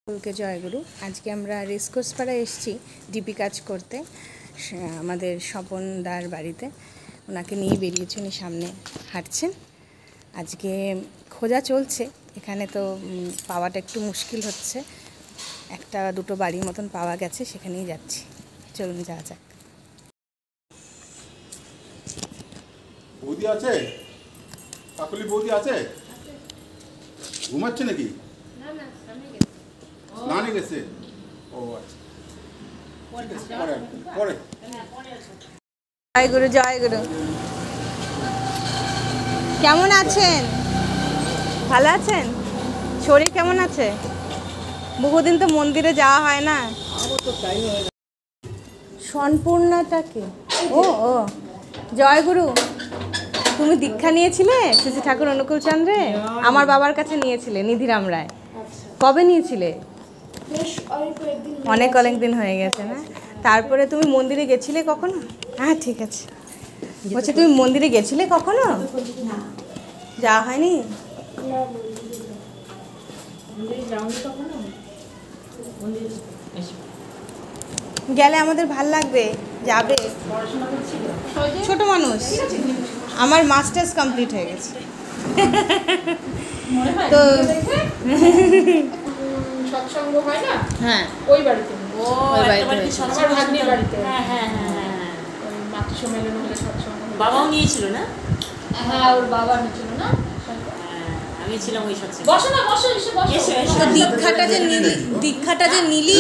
সকলকে জয়গুরু। আজকে আমরা রেসকোর্স পাড়ায় এসেছি ডিপি কাজ করতে আমাদের স্বপনদার বাড়িতে। ওনাকে নিয়ে বেরিয়েছি, উনি সামনে হাঁটছেন। আজকে খোঁজা চলছে, এখানে তো পাওয়াটা একটু মুশকিল হচ্ছে। একটা দুটো বাড়ির মতন পাওয়া গেছে, সেখানেই যাচ্ছি। চলুন যাওয়া যাক। বৌদি আছে? কাকুলি বৌদি আছে? ঘুমাচ্ছে নাকি? স্নানে গেছে। ও আচ্ছা, পরে জয় গুরু, জয় গুরু। কেমন আছেন? ভালো আছেন? শরীর কেমন আছে? বহুদিন তো মন্দিরে যাওয়া হয় না। সম্পূর্ণটা কি? ও ও জয় গুরু। তুমি দীক্ষা নিয়েছিলে শ্রী ঠাকুর অনুকূল চন্দ্রে? আমার বাবার কাছে নিয়েছিলে, নিধিরাম রায়। কবে নিয়েছিলে? অনেক দিন হয়ে গেছে না? তারপরে তুমি মন্দিরে গেছিলে কখনো? হ্যাঁ ঠিক আছে। বলছি তুমি মন্দিরে গেছিলে কখনো? যাওয়া হয়নি? গেলে আমাদের ভাল লাগবে, যাবে। ছোট মানুষ, আমার মাস্টার্স কমপ্লিট হয়ে গেছে। তো সৎসঙ্গ হয় না? হ্যাঁ, ওই বাড়িতে। ওই বাড়িতে আমার ভাগ্নির বাড়িতে। হ্যাঁ ওই মাতৃ সম্মেলন হলে সৎসঙ্গ। বাবাও নিয়েছিল না? হ্যাঁ, ওর বাবা নিয়েছিল না? আমি ছিলাম ওই সৎসঙ্গে। বসো না, বসো, এসে বসো। তো দীক্ষাটা যে নিলি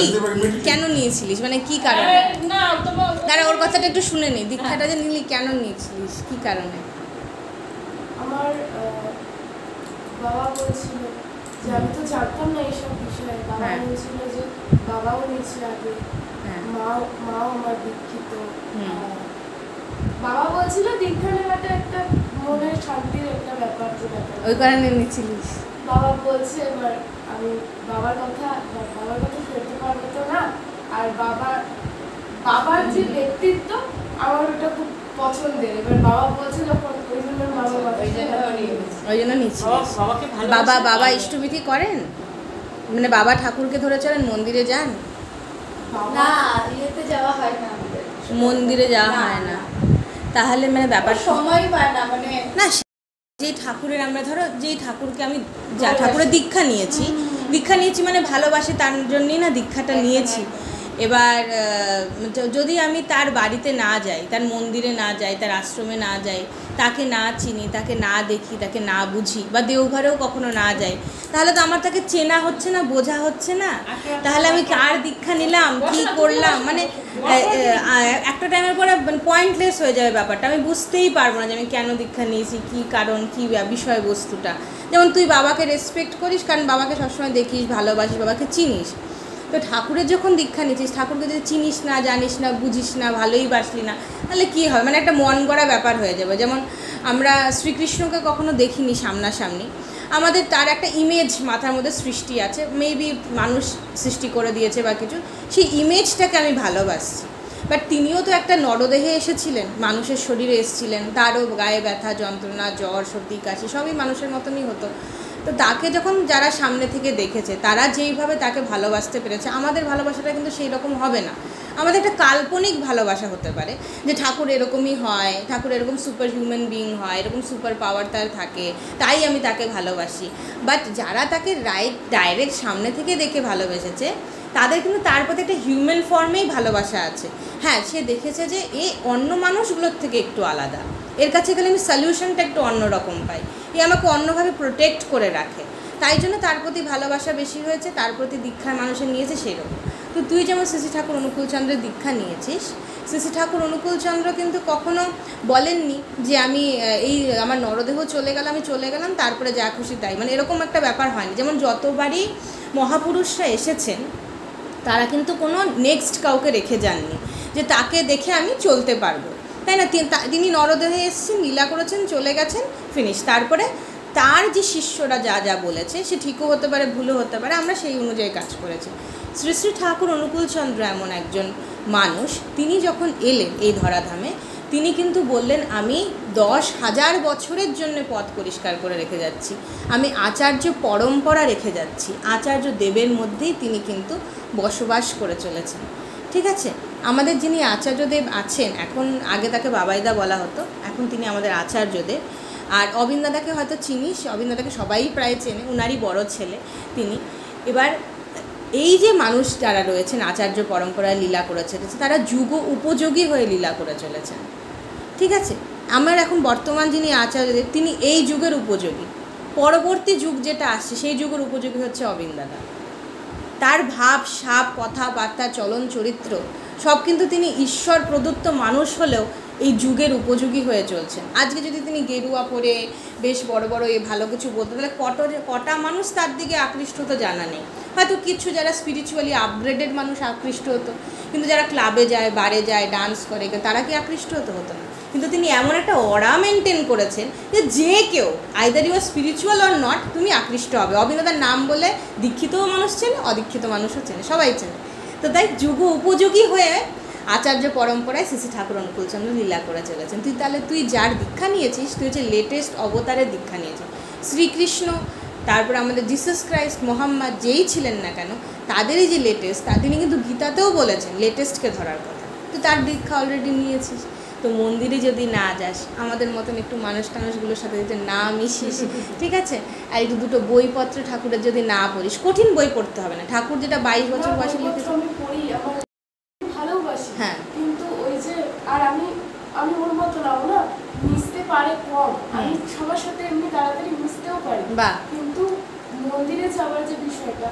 কেন নিয়েছিলিস, মানে কি কারণে? না, তোমার দাঁড়া, ওর কথাটা একটু শুনে নি। দীক্ষাটা যে নিলি কেন নিয়েছিলিস, কি কারণে? আমার বাবা বলছিল যে আমি তো জানতাম না এইসব বিষয়ে। বাবা হ্যাঁ। বলছিল যে বাবাও নিয়েছিল আগে, হ্যাঁ। মাও আমার দীক্ষিত। বাবা বলছিল দীক্ষা নেওয়াটা একটা মনের শান্তির একটা ব্যাপার। ওই কারণে নিয়েছিলিস? বাবা বলছে, এবার আমি বাবার কথা ফেলতে পারবো তো না। আর বাবার যে ব্যক্তিত্ব আমার ওটা খুব পছন্দের। এবার বাবা বলছে যখন, ওই জন্য ওই জন্য নিয়েছিলিস। বাবাকে ভালো বাবা ইষ্টবিধি করেন? মানে বাবা ঠাকুরকে ধরে চলেন, মন্দিরে যান? না, ইয়েতে যাওয়া হয় না আমাদের, মন্দিরে যাওয়া হয় না। তাহলে মানে ব্যাপার সময় পায় না, মানে না। যেই ঠাকুরের আমরা ধরো, যেই ঠাকুরকে আমি যা ঠাকুরের দীক্ষা নিয়েছি মানে ভালোবাসি, তার জন্যই না দীক্ষাটা নিয়েছি। এবার যদি আমি তার বাড়িতে না যাই, তার মন্দিরে না যাই, তার আশ্রমে না যাই, তাকে না চিনি, তাকে না দেখি, তাকে না বুঝি, বা দেওঘরেও কখনো না যাই, তাহলে তো আমার তাকে চেনা হচ্ছে না, বোঝা হচ্ছে না। তাহলে আমি কার দীক্ষা নিলাম, কি করলাম, মানে একটা টাইমের পরে পয়েন্টলেস হয়ে যাবে ব্যাপারটা। আমি বুঝতেই পারবো না যে আমি কেন দীক্ষা নিয়েছি, কি কারণ, কি বিষয়বস্তুটা। যেমন তুই বাবাকে রেসপেক্ট করিস, কারণ বাবাকে সবসময় দেখিস, ভালোবাসিস, বাবাকে চিনিস। তো ঠাকুরের যখন দীক্ষা নিচ্ছিস, ঠাকুরকে যদি চিনিস না, জানিস না, বুঝিস না, ভালোই বাসলি না, তাহলে কী হয়? মানে একটা মন গড়া ব্যাপার হয়ে যাবে। যেমন আমরা শ্রীকৃষ্ণকে কখনো দেখিনি সামনাসামনি, আমাদের তার একটা ইমেজ মাথার মধ্যে সৃষ্টি আছে, মেবি মানুষ সৃষ্টি করে দিয়েছে বা কিছু, সেই ইমেজটাকে আমি ভালোবাসছি। বাট তিনিও তো একটা নরদেহে এসেছিলেন, মানুষের শরীরে এসেছিলেন, তারও গায়ে ব্যথা, যন্ত্রণা, জ্বর, সর্দি, কাশি সবই মানুষের মতনই হতো। তো তাকে যখন যারা সামনে থেকে দেখেছে, তারা যেইভাবে তাকে ভালোবাসতে পেরেছে, আমাদের ভালোবাসাটা কিন্তু সেই রকম হবে না। আমাদের একটা কাল্পনিক ভালোবাসা হতে পারে যে ঠাকুর এরকমই হয়, ঠাকুর এরকম সুপার হিউম্যান বিইং হয়, এরকম সুপার পাওয়ার তার থাকে, তাই আমি তাকে ভালোবাসি। বাট যারা তাকে ডাইরেক্ট সামনে থেকে দেখে ভালোবেসেছে, তাদের কিন্তু তার প্রতি একটা হিউম্যান ফর্মেই ভালোবাসা আছে। হ্যাঁ, সে দেখেছে যে এ অন্য মানুষগুলোর থেকে একটু আলাদা, এর কাছে গেলে আমি সলিউশনটা একটু অন্যরকম পাই, এ আমাকে অন্যভাবে প্রোটেক্ট করে রাখে, তাই জন্য তার প্রতি ভালোবাসা বেশি হয়েছে, তার প্রতি দীক্ষা মানুষের নিয়েছে সেরকম। তো তুই যেমন শ্রী ঠাকুর অনুকূলচন্দ্রের দীক্ষা নিয়েছিস, শ্রী ঠাকুর অনুকূলচন্দ্র কিন্তু কখনো বলেননি যে আমি এই আমার নরদেহ চলে গেলাম তারপরে যা খুশি তাই, মানে এরকম একটা ব্যাপার হয়নি। যেমন যতবারই মহাপুরুষরা এসেছেন, তারা কিন্তু কোনো নেক্সট কাউকে রেখে যাননি যে তাকে দেখে আমি চলতে পারবো, তাই না? তিনি নরদেহে এসেছেন, লীলা করেছেন, চলে গেছেন, ফিনিশ। তারপরে তার যে শিষ্যরা যা যা বলেছে, সে ঠিকও হতে পারে, ভুলও হতে পারে, আমরা সেই অনুযায়ী কাজ করেছি। শ্রী ঠাকুর অনুকূলচন্দ্র এমন একজন মানুষ, তিনি যখন এলেন এই ধরাধামে, তিনি কিন্তু বললেন আমি 10,000 বছরের জন্য পথ পরিষ্কার করে রেখে যাচ্ছি। আমি আচার্য পরম্পরা রেখে যাচ্ছি। আচার্য দেবের মধ্যেই তিনি কিন্তু বসবাস করে চলেছেন। ঠিক আছে, আমাদের যিনি আচার্যদেব আছেন, এখন আগে তাকে বাবাইদা বলা হতো, এখন তিনি আমাদের আচার্যদেব। আর অবিন্দাদাকে হয়তো চিনিস, অবিন্দাদাকে সবাই প্রায় চেনে, উনারই বড় ছেলে তিনি। এবার এই যে মানুষ যারা রয়েছেন আচার্য পরম্পরায় লীলা করে চলেছে, তারা যুগ উপযোগী হয়ে লীলা করে চলেছেন। ঠিক আছে, আমার এখন বর্তমান যিনি আচার্যদেব, তিনি এই যুগের উপযোগী। পরবর্তী যুগ যেটা আসছে সেই যুগের উপযোগী হচ্ছে অবিন্দাদা। তার ভাব, সাপ, কথাবার্তা, চলন, চরিত্র সব কিন্তু তিনি ঈশ্বর প্রদত্ত মানুষ হলেও এই যুগের উপযোগী হয়ে চলছেন। আজকে যদি তিনি গেরুয়া পরে বেশ বড় বড় ভালো কিছু বলতো, তাহলে কটা মানুষ তার দিকে আকৃষ্ট হতো জানা নেই। হয়তো কিছু যারা স্পিরিচুয়ালি আপগ্রেডেড মানুষ আকৃষ্ট হতো, কিন্তু যারা ক্লাবে যায়, বারে যায়, ডান্স করে, তারা কি আকৃষ্ট হতো না। কিন্তু তিনি এমন একটা অরা মেনটেন করেছেন যে কেউ either you are spiritual or not, তুমি আকৃষ্ট হবে। অবিন্দাদার নাম বলে দীক্ষিতও মানুষ চেনে, অদীক্ষিত মানুষও চেনে, সবাই চেনে। তো তাই যুগ উপযোগী হয়ে আচার্য পরম্পরায় শ্রী শ্রী ঠাকুর অনুকূলচন্দ্র লীলা করে চলেছেন। তুই যার দীক্ষা নিয়েছিস, তুই হচ্ছে লেটেস্ট অবতারের দীক্ষা নিয়েছিস। শ্রীকৃষ্ণ, তারপর আমাদের জিসাস ক্রাইস্ট, মোহাম্মদ যেই ছিলেন না কেন, তাদেরই যে লেটেস্ট, তিনি কিন্তু গীতাতেও বলেছেন লেটেস্টকে ধরার কথা। তুই তার দীক্ষা অলরেডি নিয়েছিস। তো মন্দিরে যদি না যাস, আমাদের মতন একটু মানুষগুলোর সাথে যদি না মিশিস, ঠিক আছে, আর একটু দুটো বইপত্র ঠাকুরের যদি না পড়িস, কঠিন বই পড়তে হবে না। ঠাকুর যেটা 22 বছর বয়সে লিখেছে, আমি পড়ি, আমার ভালোবাসি, হ্যাঁ, কিন্তু ওই যে আর আমি ওর মতো নাও না, মিশতে পারে কম। আমি সবার সাথে এমনি তাড়াতাড়ি মিশতেও পারি, বাহ, কিন্তু মন্দিরে যাওয়ার যে বিষয়টা,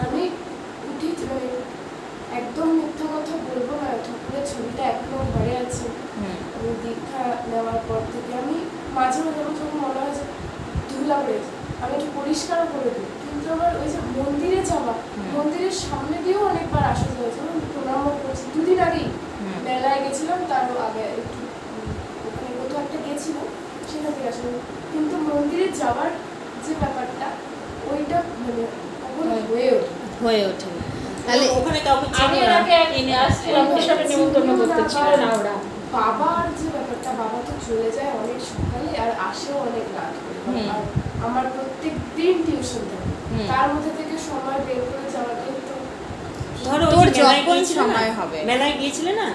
আমি উঠি মানে একদম মিথ্যা কথা বলবো না, ঠাকুরের ছবিটা এখনো ঘরে আছে। আমি দীক্ষা নেওয়ার পর থেকে আমি মাঝে মাঝে আমার যখন মনে হয় যে ধুলা পড়েছে, আমি একটু পরিষ্কারও করে দিই, কিন্তু আমার ওই যে মন্দিরে যাওয়া, মন্দিরের সামনে দিয়েও অনেকবার আসা হয়েছে। আমি প্রণাম করছি, 2 দিন আগেই মেলায় গেছিলাম, তারও আগে একটু ওখানে কোথাও একটা গেছিলাম, সেখান থেকে আসলাম, কিন্তু মন্দিরে যাওয়ার যে ব্যাপারটা, ওইটা মানে কখনো হয়ে ওঠে না। তাহলে ওখানে কাউকে আমি চেনো না। আগে একদিন আসছিলাম, ওদের সাথে নিমন্ত্রণ করতে ছিল না ওরা। বাবার যে ব্যাপারটা, বাবা তো চলে যায় অনেক সকালে আর আসেও অনেক রাত করে। আর আমার প্রত্যেক দিন টিউশন থাকে, তার মধ্যে থেকে সময় বের করে যাওয়াটাই তো ধরো তোর ওই যে মেলায় যখন গিয়েছিলে সময় না, হবে। মেলায় গিয়েছিলে না,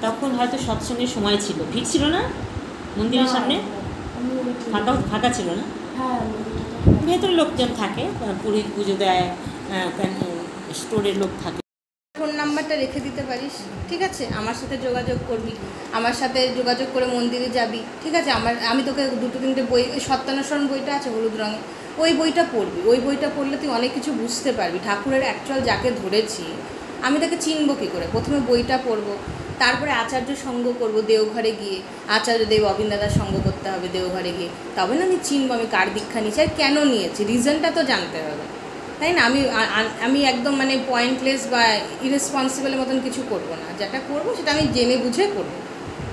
তখন হয়তো সৎসঙ্গের সময় ছিল, ঠিক ছিল না? মন্দিরের সামনে আমি ওই ফাঁকা ছিল না? হ্যাঁ, ভেতরে লোকজন থাকে, পুরোহিত পুজো দেয়, স্টোরের লোক থাকে। ফোন নাম্বারটা রেখে দিতে পারিস, ঠিক আছে, আমার সাথে যোগাযোগ করবি, আমার সাথে যোগাযোগ করে মন্দিরে যাবি, ঠিক আছে। আমি তোকে 2-3টে বই, ওই সত্যানুসরণ বইটা আছে হলুদ রঙে, ওই বইটা পড়বি। ওই বইটা পড়লে তুই অনেক কিছু বুঝতে পারবি। ঠাকুরের অ্যাকচুয়াল যাকে ধরেছি, আমি তাকে চিনব কী করে? প্রথমে বইটা পড়বো, তারপরে আচার্য সঙ্গ করব দেওঘরে গিয়ে, আচার্যদেব অবিন্দাদার সঙ্গ করতে হবে দেওঘরে গিয়ে, তবে না আমি চিনব আমি কার দীক্ষা নিয়েছি আর কেন নিয়েছি, রিজনটা তো জানতে হবে, তাই না? আমি একদম মানে পয়েন্টলেস বা ইরেসপন্সিবলের মতন কিছু করব না, যেটা করব সেটা আমি জেনে বুঝে করব,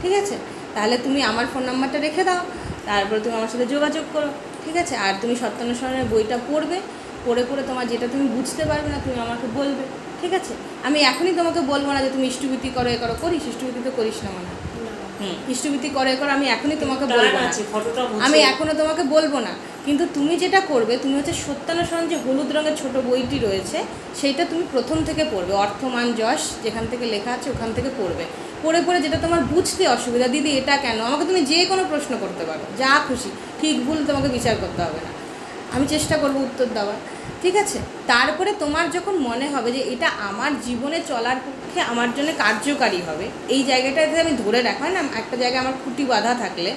ঠিক আছে। তাহলে তুমি আমার ফোন নাম্বারটা রেখে দাও, তারপরে তুমি আমার সাথে যোগাযোগ করো, ঠিক আছে। আর তুমি সত্যানুসরণের বইটা পড়বে, পড়ে তোমার যেটা তুমি বুঝতে পারবে না তুমি আমাকে বলবে, ঠিক আছে। আমি এখনই তোমাকে বলবো না যে তুমি ইষ্টভীতি করো, করিস, ইষ্টভীতি তো করিস না মনে হয়। ইষ্টভীতি করো আমি এখনই তোমাকে বলবো না, আমি এখনও তোমাকে বলবো না, কিন্তু তুমি যেটা করবে, তুমি হচ্ছে সত্যানুসরণ যে হলুদ রঙের ছোট বইটি রয়েছে, সেইটা তুমি প্রথম থেকে পড়বে, অর্থমান যশ যেখান থেকে লেখা আছে ওখান থেকে পড়বে। পড়ে যেটা তোমার বুঝতে অসুবিধা, দিদি এটা কেন, আমাকে তুমি যে কোনো প্রশ্ন করতে পারো, যা খুশি, ঠিক ভুল তোমাকে বিচার করতে হবে না, আমি চেষ্টা করবো উত্তর দেওয়ার, ঠিক আছে। তারপরে তোমার যখন মনে হবে যে এটা আমার জীবনে চলার পক্ষে আমার জন্য কার্যকারী হবে, এই জায়গাটাতে আমি ধরে রাখা হয় না, একটা জায়গায় আমার খুঁটি বাঁধা থাকলে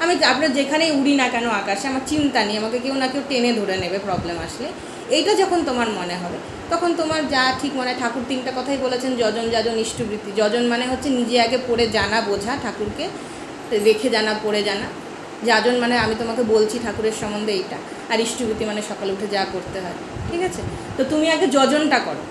আমি আপনার যেখানেই উড়ি না কেন আকাশে, আমার চিন্তা নেই, আমাকে কেউ না কেউ টেনে ধরে নেবে প্রবলেম আসলে, এইটা যখন তোমার মনে হবে তখন তোমার যা ঠিক মনে হয়, ঠাকুর 3টা কথাই বলেছেন, যজন যাজন ইষ্টবৃত্তি। যজন মানে হচ্ছে নিজে আগে পড়ে জানা বোঝা, ঠাকুরকে রেখে জানা, পড়ে জানা। যাজন মানে আমি তোমাকে বলছি ঠাকুরের সম্বন্ধে এইটা, আর ইষ্টবৃত্তি মানে সকালে উঠে যা করতে হয়, ঠিক আছে। তো তুমি আগে যজনটা করো,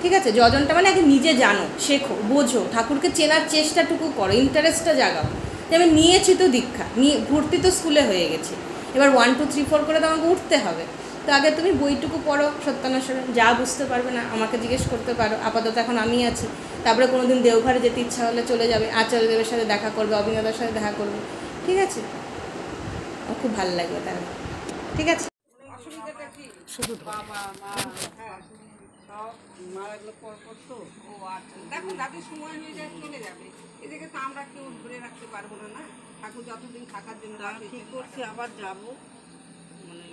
ঠিক আছে। যজনটা মানে আগে নিজে জানো, শেখো, বোঝো, ঠাকুরকে চেনার চেষ্টাটুকু করো, ইন্টারেস্টটা জাগাও যে আমি নিয়েছি তো দীক্ষা, ভর্তি তো স্কুলে হয়ে গেছি, এবার 1 2 3 4 করে তো আমাকে উঠতে হবে। তো আগে তুমি বইটুকু পড়ো সত্যানুসরণ, যা বুঝতে পারবে না আমাকে জিজ্ঞেস করতে পারো, আপাতত এখন আমি আছি। তারপরে কোনো দিন দেওঘরে যেতে ইচ্ছা হলে চলে যাবে, আচার্যদেবের সাথে দেখা করবে, অবিনাদার সাথে দেখা করবে, ঠিক আছে, ও খুব ভালো লাগবে তার। ঠিক আছে, শুধু বাবা মা সব মারা গেলো পর তো। ও আচ্ছা, দেখো যাদের সময় হয়ে যায় চলে যাবে, এদিকে তো আমরা কেউ ধরে রাখতে পারবো না, না ঠাকুর যতদিন থাকার জন্য আমি ঠিক করছি আবার যাবো, মানে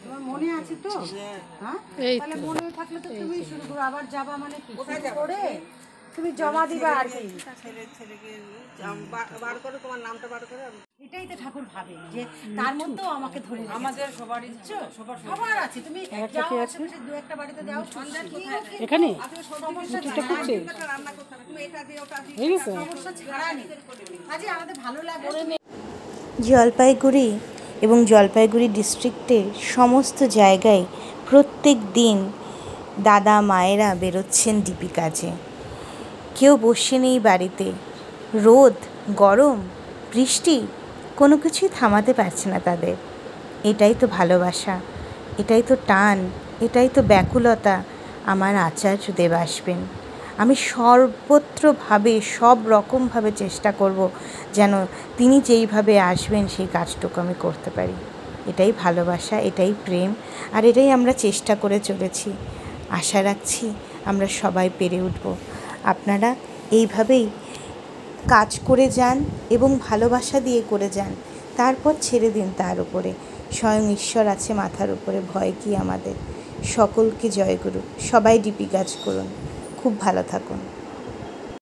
তোমার মনে আছে তো? হ্যাঁ, তাহলে মনে থাকলে তো তুমি শুরু করো, আবার যাবা মানে কি শুরু করে তুমি জমা দিবা আর কি। ছেলেকে বার করে, তোমার নামটা বার করে এটাই তো ঠাকুর ভাবে যে তার মধ্যেও আমাকে ধরে আমাদের সবারই সবার আছে। তুমি যাও আশেপাশে দু একটা বাড়িতে যাও, এখানে সমস্যা ছাড়া নেই। আজ আমাদের ভালো লাগে। জলপাইগুড়ি এবং জলপাইগুড়ি ডিস্ট্রিক্টের সমস্ত জায়গায় প্রত্যেক দিন দাদা মায়েরা বেরোচ্ছেন ডিপি কাজে। কেউ বসে নেই বাড়িতে, রোদ গরম বৃষ্টি কোনো কিছুই থামাতে পারছে না তাদের। এটাই তো ভালোবাসা, এটাই তো টান, এটাই তো ব্যাকুলতা। আমার আচার্যদেব আসবেন, আমি সর্বত্রভাবে সব রকমভাবে চেষ্টা করব যেন তিনি যেইভাবে আসবেন সেই কাজটুকু আমি করতে পারি। এটাই ভালোবাসা, এটাই প্রেম, আর এটাই আমরা চেষ্টা করে চলেছি। আশা রাখছি আমরা সবাই পেরে উঠব। আপনারা এইভাবেই কাজ করে যান এবং ভালোবাসা দিয়ে করে যান, তারপর ছেড়ে দিন তার উপরে। স্বয়ং ঈশ্বর আছে মাথার উপরে, ভয় কি আমাদের। সকলকে জয়গুরু। সবাই ডিপি কাজ করুন। খুব ভালো থাকুন।